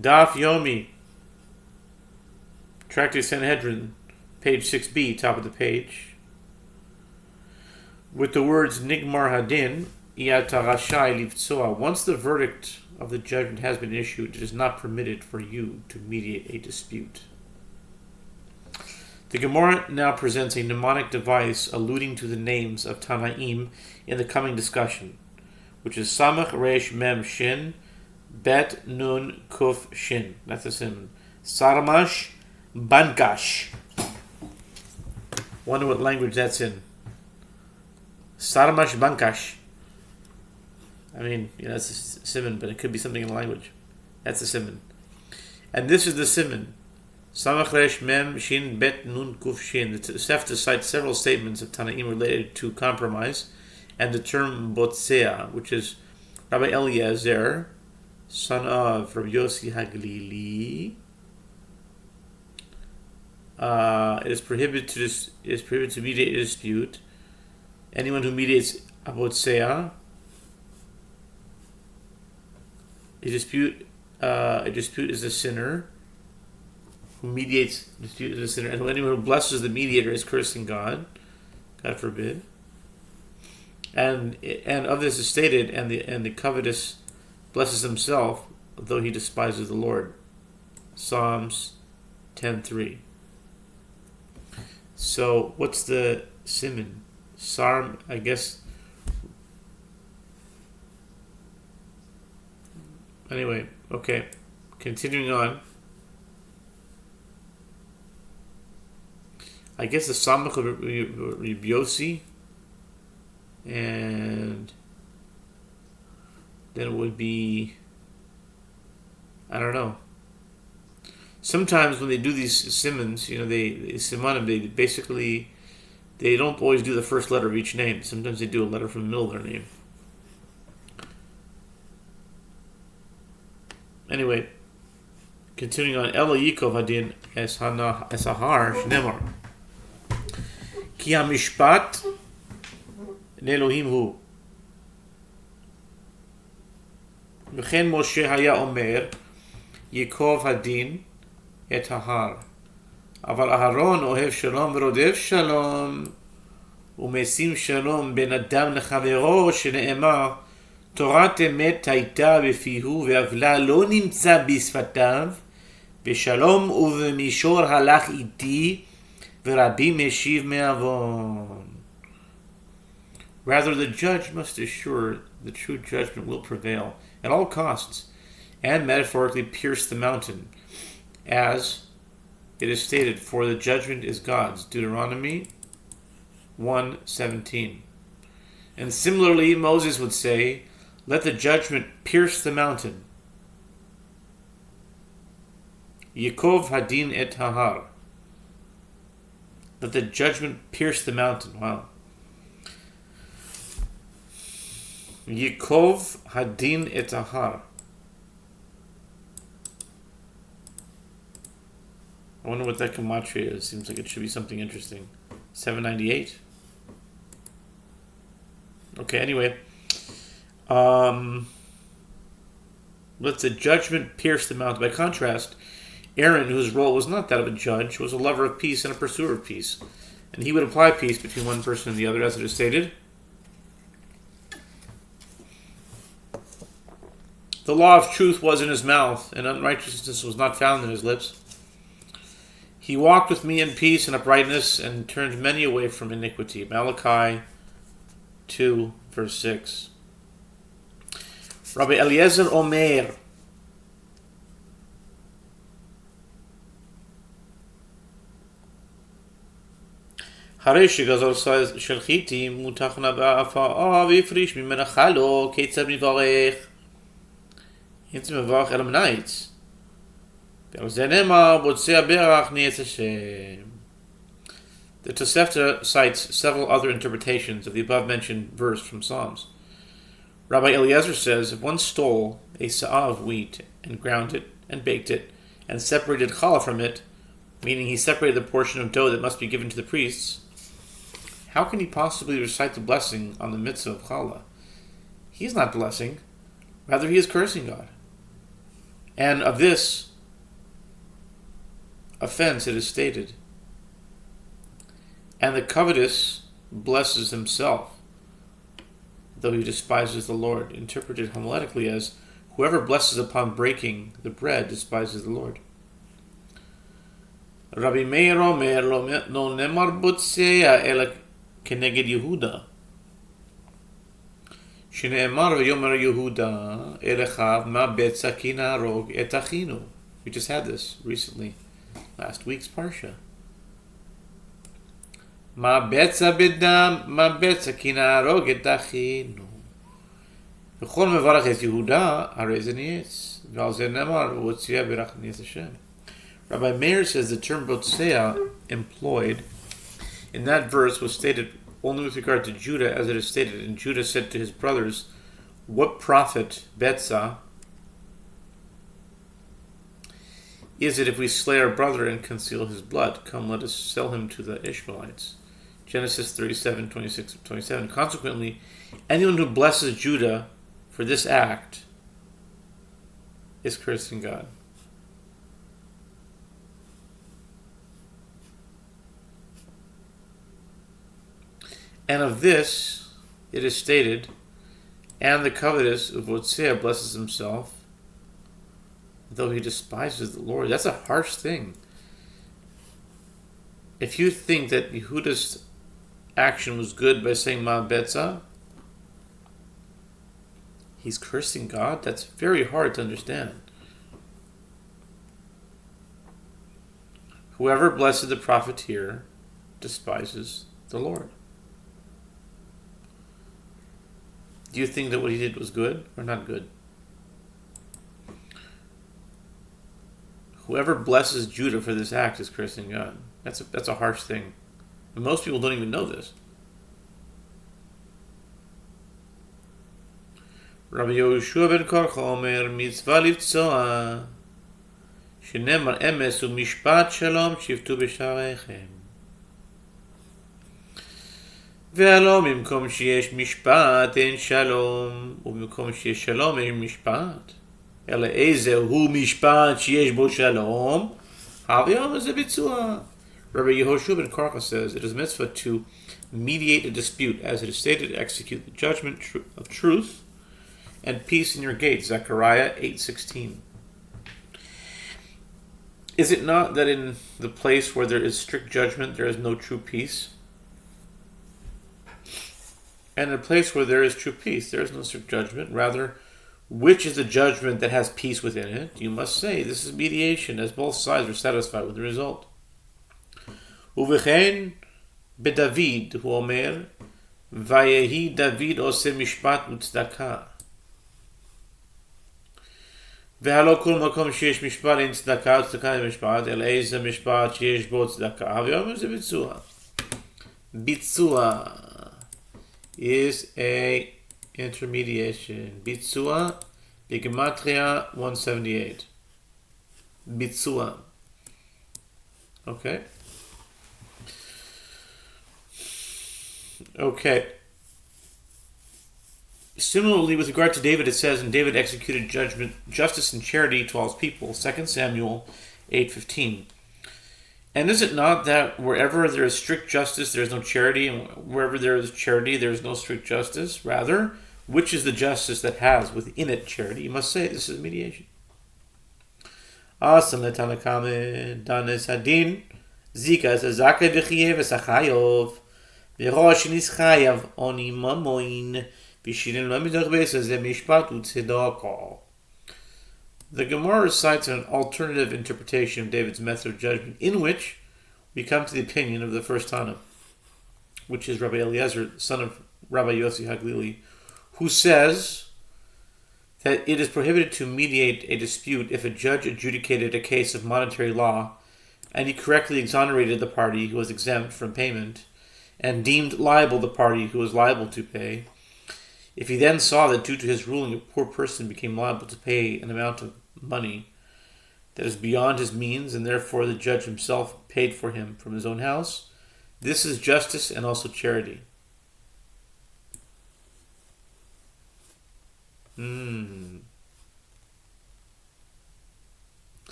Daf Yomi, Tractate Sanhedrin, page 6b, top of the page, with the words Nigmar Hadin, Iyata Rashai Livtsoa. Once the verdict of the judgment has been issued, it is not permitted for you to mediate a dispute. The Gemara now presents a mnemonic device alluding to the names of Tanaim in the coming discussion, which is Samach Resh Mem Shin, Bet Nun Kuf Shin. That's the simon. Sarmash Bankash. Wonder what language that's in. Sarmash Bankash. I mean, that's a simon, but it could be something in the language. That's the simon. And this is the simon. Samach Resh Mem Shin Bet Nun Kuf Shin. The Sefta cites several statements of Tanaim related to compromise and the term Botsea, which is Rabbi Eliezer, son of Rabbi Yossi Haglili. It is prohibited to mediate a dispute. Anyone who mediates a Botsea, a dispute is a sinner. Who mediates dispute is a sinner, and anyone who blesses the mediator is cursing God. God forbid. And of this is stated, and the covetous blesses himself, though he despises the Lord. Psalms 10:3. So what's the simon? Sarm, I guess. Anyway, okay. Continuing on. I guess the Samach of Rabbi Yossi, and then it would be, I don't know. Sometimes when they do these simons, they don't always do the first letter of each name. Sometimes they do a letter from the middle of their name. Anyway, continuing on, Ela Yikov Hadin Es Ahar Shnemar. Ki HaMishpat Ne'Elohim Hu. V'chen Moshe Haya Omer Yikov Hadin Et Ahar. Aval Aharon Ohev Shalom V'Rodef Shalom Umesim Shalom Ben Adam Lechavero Shene'emar Torat Emet Taita Befihu Ve'avla Lo Nimtza Bisfatav B'Shalom U'V'Mishor Halach Iti V'Rabbi Meshiv Me'avon. Rather, the judge must assure the true judgment will prevail at all costs, and metaphorically pierce the mountain, as it is stated, for the judgment is God's. Deuteronomy 1:17. And similarly, Moses would say, let the judgment pierce the mountain. Yikov Hadin et Hahar. Let the judgment pierce the mountain. Wow. Yikov Hadin et Ahar. I wonder what that gematria is. Seems like it should be something interesting. 798. Okay, anyway. Let the judgment pierce the mountain. By contrast, Aaron, whose role was not that of a judge, was a lover of peace and a pursuer of peace. And he would apply peace between one person and the other, as it is stated. The law of truth was in his mouth, and unrighteousness was not found in his lips. He walked with me in peace and uprightness, and turned many away from iniquity. Malachi 2, verse 6. Rabbi Eliezer Omer. הרי שגזר של חיטים מותחנה באפה והפריש ממנה חלו כיצד מברך. It's מברך אל המניץ. ועל זה נאמר בוצע ברך נעץ השם. The Tosefta cites several other interpretations of the above-mentioned verse from Psalms. Rabbi Eliezer says, if one stole a sa'ah of wheat and ground it and baked it and separated challah from it, meaning he separated the portion of dough that must be given to the priests, how can he possibly recite the blessing on the mitzvah of challah? He is not blessing, rather he is cursing God. And of this offense it is stated, and the covetous blesses himself, though he despises the Lord, interpreted homiletically as, whoever blesses upon breaking the bread despises the Lord. Rabbi Meir Omer lo nemar botzea ela keneged Yehuda. Shneemar v'yomer Yehuda elechav ma betza ki na'arog et achinu. We just had this recently, last week's parsha. Ma betza bedam ma betza ki na'arog et achinu. V'chol mevarach et Yehuda harei ze niyetz. V'al ze nemar v'otzea berach niyetz Hashem. Rabbi Meir says the term botzea employed in that verse was stated only with regard to Judah, as it is stated. And Judah said to his brothers, what profit, betza, is it if we slay our brother and conceal his blood? Come, let us sell him to the Ishmaelites. Genesis 37, 26, 27. Consequently, anyone who blesses Judah for this act is cursing God. And of this it is stated, and the covetous of Botzea blesses himself, though he despises the Lord. That's a harsh thing. If you think that Yehuda's action was good by saying Ma Betza, he's cursing God. That's very hard to understand. Whoever blesses the profiteer despises the Lord. Do you think that what he did was good or not good? Whoever blesses Judah for this act is cursing God. That's a harsh thing. And most people don't even know this. Rabbi Yehoshua ben Korcha omer mitzvah livtzoa shenemar emes u'mishpat shalom shivtu b'shareichem. והלא במקום שיש משפט אין שלום, ובמקום שיש שלום אין משפט, אלא איזה הוא משפט שיש בו שלום, היום זה ביצוע. Rabbi Yehoshua ben Korcha says, it is mitzvah to mediate a dispute, as it is stated, execute the judgment of truth and peace in your gates. Zechariah 8:16. Is it not that in the place where there is strict judgment, there is no true peace? And in a place where there is true peace, there is no strict judgment. Rather, which is the judgment that has peace within it? You must say, this is mediation, as both sides are satisfied with the result. Uvechen beDavid, hu omer, vayehi David oseh mishpat u'tzedakah. והלא כל מקום שיש משפט אין צדקה, צדקה אין משפט, אלא איזה משפט שיש בו צדקה, ויאמר זה ביצוע. ביצוע is a intermediation. Bitzua, Gematria 178. Bitzua. Okay. Okay. Similarly, with regard to David, it says, and David executed judgment, justice, and charity to all his people. 2 Samuel 8:15. And is it not that wherever there is strict justice, there is no charity, and wherever there is charity, there is no strict justice? Rather, which is the justice that has within it charity? You must say this is mediation. Asam letanakame danes hadin zika zaka dechiev esachayov v'rosh nischayav oni mamoin v'shirin lamidach besa ze mishpat u'tzedakah. The Gemara recites an alternative interpretation of David's method of judgment, in which we come to the opinion of the first Tana, which is Rabbi Eliezer, son of Rabbi Yossi Haglili, who says that it is prohibited to mediate a dispute if a judge adjudicated a case of monetary law and he correctly exonerated the party who was exempt from payment and deemed liable the party who was liable to pay. If he then saw that due to his ruling a poor person became liable to pay an amount of money that is beyond his means, and therefore the judge himself paid for him from his own house, this is justice and also charity.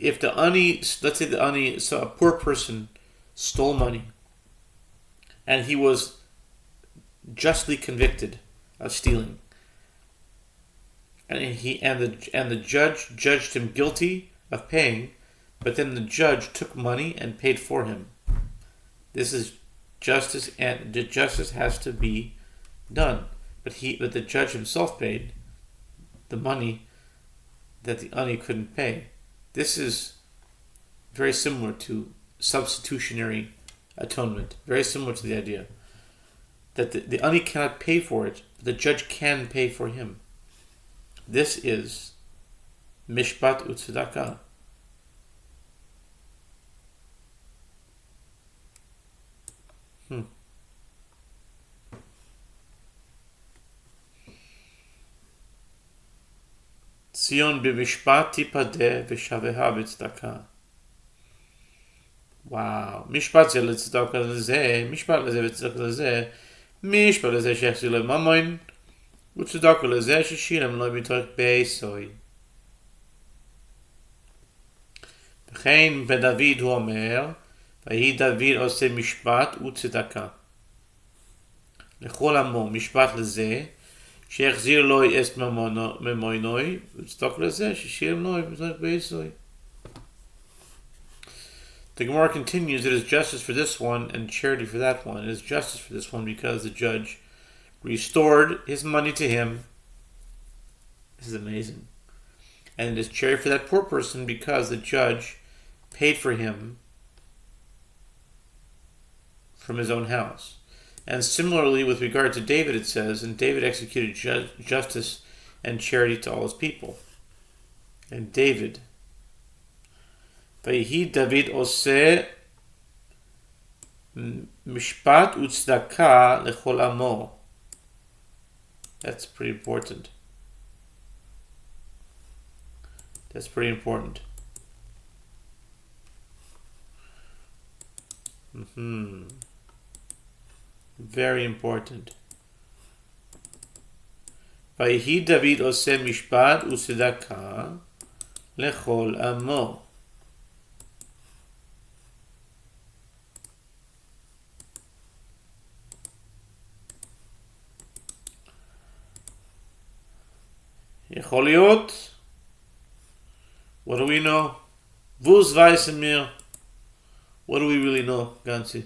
if the ani, let's say the ani, so a poor person stole money, and he was justly convicted of stealing, and the judge judged him guilty of paying, but then the judge took money and paid for him. This is justice, and the justice has to be done. But the judge himself paid the money that the ani couldn't pay. This is very similar to substitutionary atonement. Very similar to the idea that the ani cannot pay for it, but the judge can pay for him. This is mishpat u'tzedakah. Sion b'mishpat tipadeh v'shaveha b'tzedakah. Wow. Mishpat ze l'tzedakah lezeh, mishpat lezeh v'tzedakah lezeh, mishpat lezeh shechzi lo mamoin, v'tzedakah lezeh sheshilem lo mitoch be'esoi. V'chein b'David hu omer, v'hi David oseh mishpat u'tzedakah. לכל עמו משפט לזה שיחזיר לו את ממוינוי וצדק לזה ששילם לו וצדק באסוי. The Gemara continues, it is justice for this one and charity for that one. It is justice for this one because the judge restored his money to him. This is amazing. And it is charity for that poor person because the judge paid for him from his own house. And similarly, with regard to David, it says, and David executed justice and charity to all his people. And David, Vayihi David oseh mishpat u'tzedakah lechol amo. That's pretty important. That's pretty important. Very important. Vayihi David oseh mishpat u'tzedakah lechol amo. יכול להיות. What do we know? Vuz weißen mir. What do we really know, Gansi?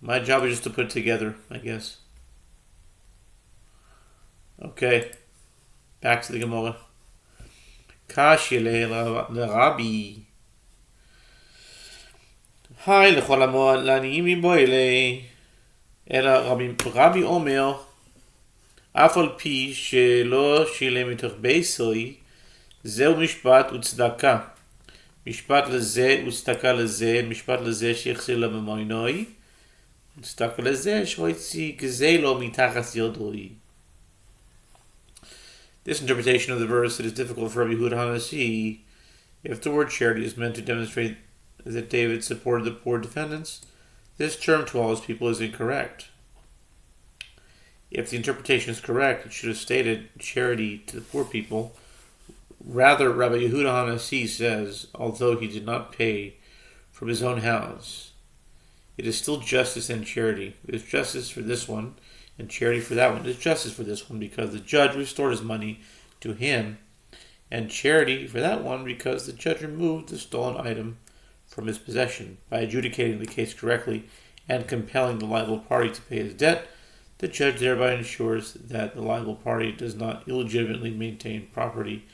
My job is just to put it together, I guess. Okay. Back to the Gemara. Kashi Rabbi. Hi, lechol amo לעניים מבוילי. אלא רבי אומר, אף על פי שלא שילם מתוך בייסוי, זהו משפט וצדקה. משפט לזה וצדקה לזה, משפט לזה שיחזיר לממוינוי, וצדקה לזה שהוציא גזי לו מתחת ידוי. This interpretation of the verse, it is difficult for Rabbi Yehuda to see if the word charity is meant to demonstrate that David supported the poor defendants. This term to all his people is incorrect. If the interpretation is correct, it should have stated charity to the poor people. Rather, Rabbi Yehuda Hanasi says, although he did not pay from his own house, it is still justice and charity. It is justice for this one and charity for that one. It is justice for this one because the judge restored his money to him, and charity for that one because the judge removed the stolen item from his possession. By adjudicating the case correctly and compelling the liable party to pay his debt, the judge thereby ensures that the liable party does not illegitimately maintain property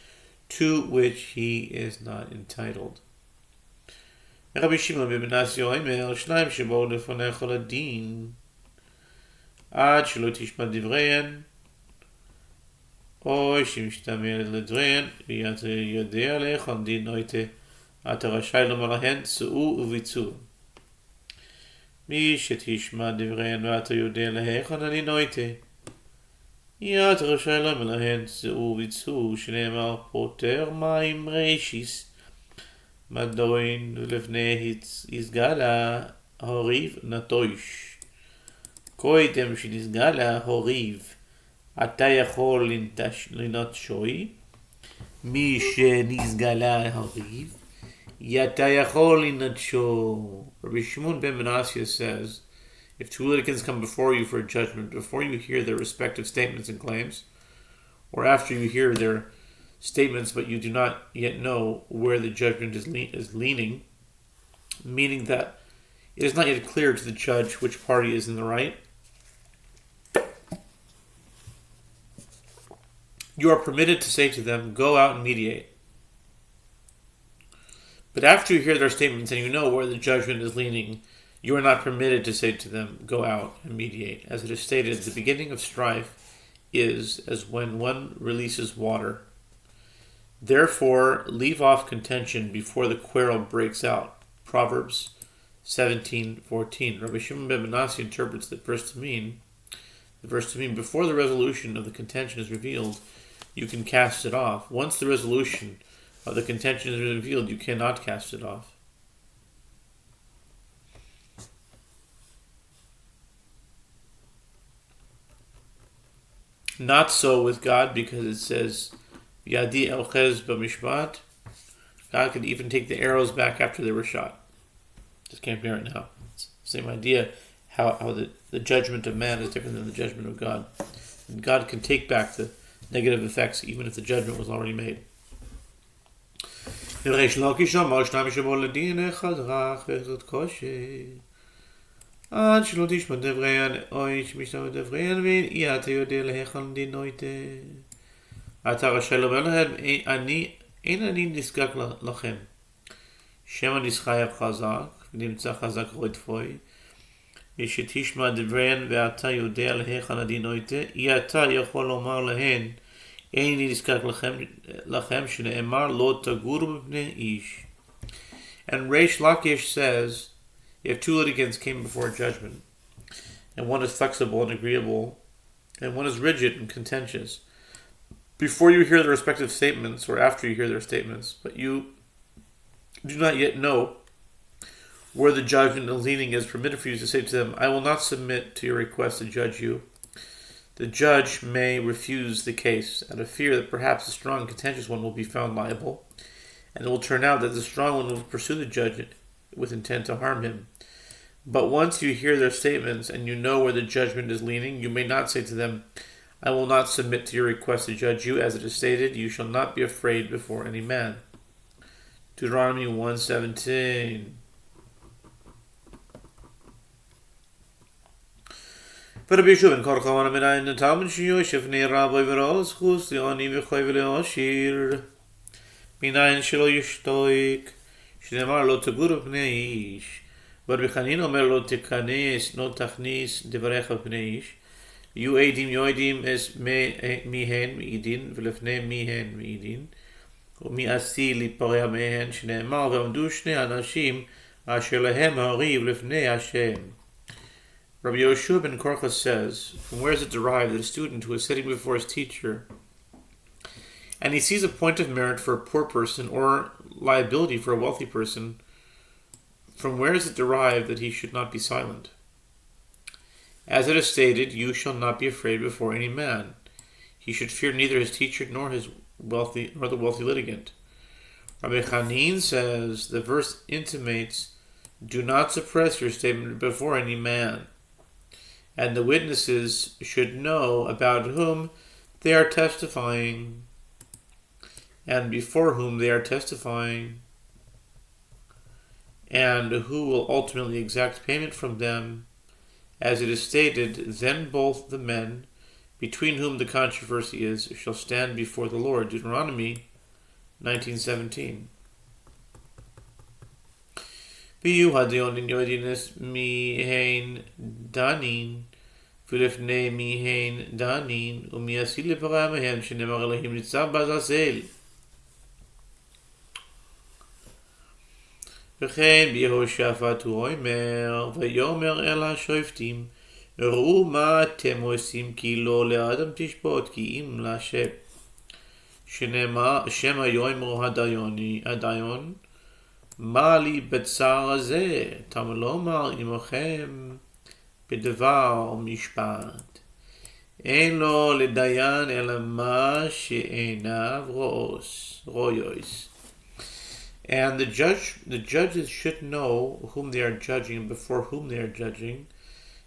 to which he is not entitled. Rabbi Shimon ben Menashe omer, שניים שבאו לפניך לדין, עד שלא תשמע דבריהן, או שמשתמע לדבריהן, ואתה יודע להיכן דין נויטה, אתה רשאי לומר להן, צאו וביצעו. מי שתשמע דבריהן ואתה יודע להיכן אני נויטה, אתה רשאי לומר להן, צאו וביצעו, שנאמר פוטר מים רישיס, מדוין ולפני הסגלה הוריב נטויש. קודם שנסגלה הוריב, אתה יכול לנטשוי, מי שנזגלה הריב, יתה יכול לנטשו. Rabbi Shimon ben Menashe says, if two litigants come before you for a judgment, before you hear their respective statements and claims, or after you hear their statements but you do not yet know where the judgment is leaning, meaning that it is not yet clear to the judge which party is in the right, you are permitted to say to them, go out and mediate. But after you hear their statements and you know where the judgment is leaning, you are not permitted to say to them, go out and mediate. As it is stated, the beginning of strife is as when one releases water. Therefore, leave off contention before the quarrel breaks out. Proverbs 17:14. Rabbi Shimon ben Menashe interprets the verse to mean, before the resolution of the contention is revealed, you can cast it off. Once the resolution of the contention is revealed, you cannot cast it off. Not so with God, because it says, Yadi elchez b'mishpat. God could even take the arrows back after they were shot. Just can't bear it now. It's the same idea, how the judgment of man is different than the judgment of God. And God can take back the negative effects even if the judgment was already made. עד שלא תשמע דבריהן, אוי שמשתמע דבריהן, ואי אתה יודע להיכן דינויתה. אתה רשאי לומר להם, אין אני נזקק לכם. שמא נסחייב חזק, ונמצא חזק רודפוי, ושתשמע דבריהן, ואתה יודע להיכן הדינויתה, אי אתה יכול לומר להן, אין אני נזקק לכם, שנאמר לא תגורו בפני איש. And Reish Lakish says, if two litigants came before judgment, and one is flexible and agreeable, and one is rigid and contentious, before you hear their respective statements, or after you hear their statements, but you do not yet know where the judgment and leaning is, permitted for you to say to them, I will not submit to your request to judge you. The judge may refuse the case out of fear that perhaps the strong and contentious one will be found liable, and it will turn out that the strong one will pursue the judge with intent to harm him. But once you hear their statements and you know where the judgment is leaning, you may not say to them, I will not submit to your request to judge you. As it is stated, you shall not be afraid before any man. Deuteronomy 1:17. ורבי יהושע בן קורחה אמר מנין נתלמן שיושב בני רבי וראה זכות לעני וחי ולעשיר, מנין שלא ישתוק, שנאמר לא תגור בפני איש. ורבי חנינא אומר לא תיכנס, לא תכניס דבריך בפני איש. יהיו עדים יודעים מיהן מעידין, ולפני מיהן מעידין, ומי עשי להיפרע מהן, שנאמר ועמדו שני אנשים אשר להם הריב לפני השם. Rabbi Yehoshua ben Korcha says, from where is it derived that a student who is sitting before his teacher and he sees a point of merit for a poor person or liability for a wealthy person, from where is it derived that he should not be silent? As it is stated, you shall not be afraid before any man. He should fear neither his teacher nor the wealthy litigant. Rabbi Chanin says, the verse intimates, do not suppress your statement before any man, and the witnesses should know about whom they are testifying, and before whom they are testifying, and who will ultimately exact payment from them. As it is stated, then both the men between whom the controversy is shall stand before the Lord. Deuteronomy 19:17. ויהיו הדיונים יודעים מיהן דנין, ולפני מיהן דנין, ומי עשי לפרע מהם, שנאמר אלוהים ניצב בעזאזל. וכן ביהושפט הוא אומר, ויאמר אל השופטים, ראו מה אתם עושים, כי לא לאדם תשפוט, כי אם להשם. שנאמר, שמא יאמרו הדיון, מה לי בצער הזה? תמה לומר עמכם בדבר משפט. אין לו לדיין אלא מה שעיניו רויos. And the judges should know whom they are judging and before whom they are judging,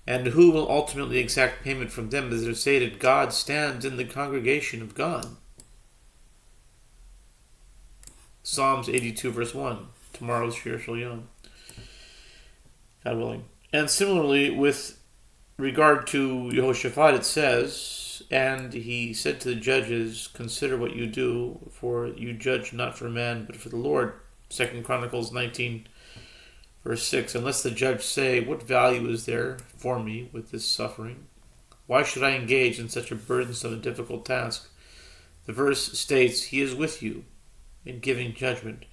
and who will ultimately exact payment from them, as they're stated, God stands in the congregation of God. Psalms 82 verse 1. Tomorrow's Shir Shal Yom. God willing. And similarly, with regard to Yehoshua, it says, and he said to the judges, consider what you do, for you judge not for man, but for the Lord. 2 Chronicles 19 verse 6. Unless the judge say, what value is there for me with this suffering? Why should I engage in such a burdensome and difficult task? The verse states, he is with you in giving judgment,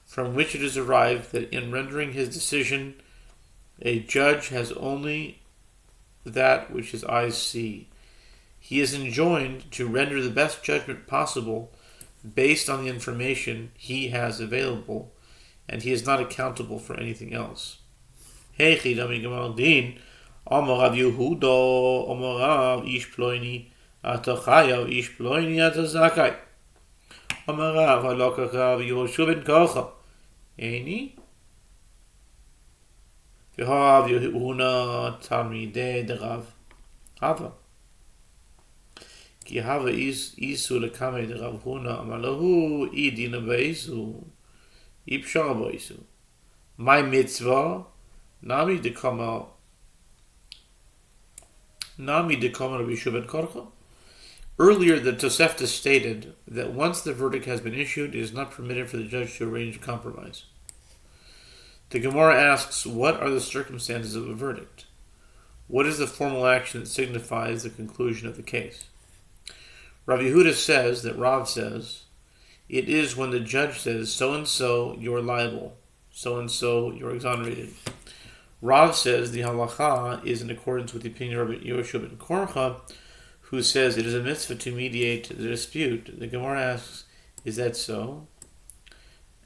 from which it is derived that in rendering his decision, a judge has only that which his eyes see. He is enjoined to render the best judgment possible based on the information he has available, and he is not accountable for anything else. Heichi dami gemar din, Amar Rav Yehuda, Amar Rav ish ploini, ata chayav ish ploini ata zakai. Amar Rav halakach Rav Yehoshua ben Kocha. Eini? V'Rav Yehuda talmidei de Rav Hava. Ki Hava isu lekame de Rav Huna, amar lahu idina beisu. Ipshara boisu. My mitzvah, nami dekama Rabbi Yehoshua ben Korcha. Earlier, the Tosefta stated that once the verdict has been issued, it is not permitted for the judge to arrange a compromise. The Gemara asks, what are the circumstances of a verdict? What is the formal action that signifies the conclusion of the case? Rav Yehuda says that Rav says, it is when the judge says, so-and-so, you are liable, so-and-so, you are exonerated. Rav says the halacha is in accordance with the opinion of Rabbi Yehoshua ben Korcha, who says it is a mitzvah to mediate the dispute. The Gemara asks, is that so?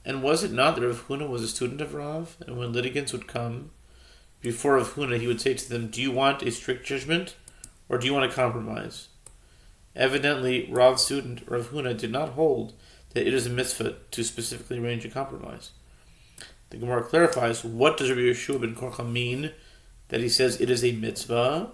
And was it not that Rav Huna was a student of Rav, and when litigants would come before Rav Huna, he would say to them, do you want a strict judgment, or do you want a compromise? Evidently, Rav's student, Rav Huna, did not hold that it is a mitzvah to specifically arrange a compromise. The Gemara clarifies, what does Rabbi Yehoshua ben Korcha mean that he says it is a mitzvah?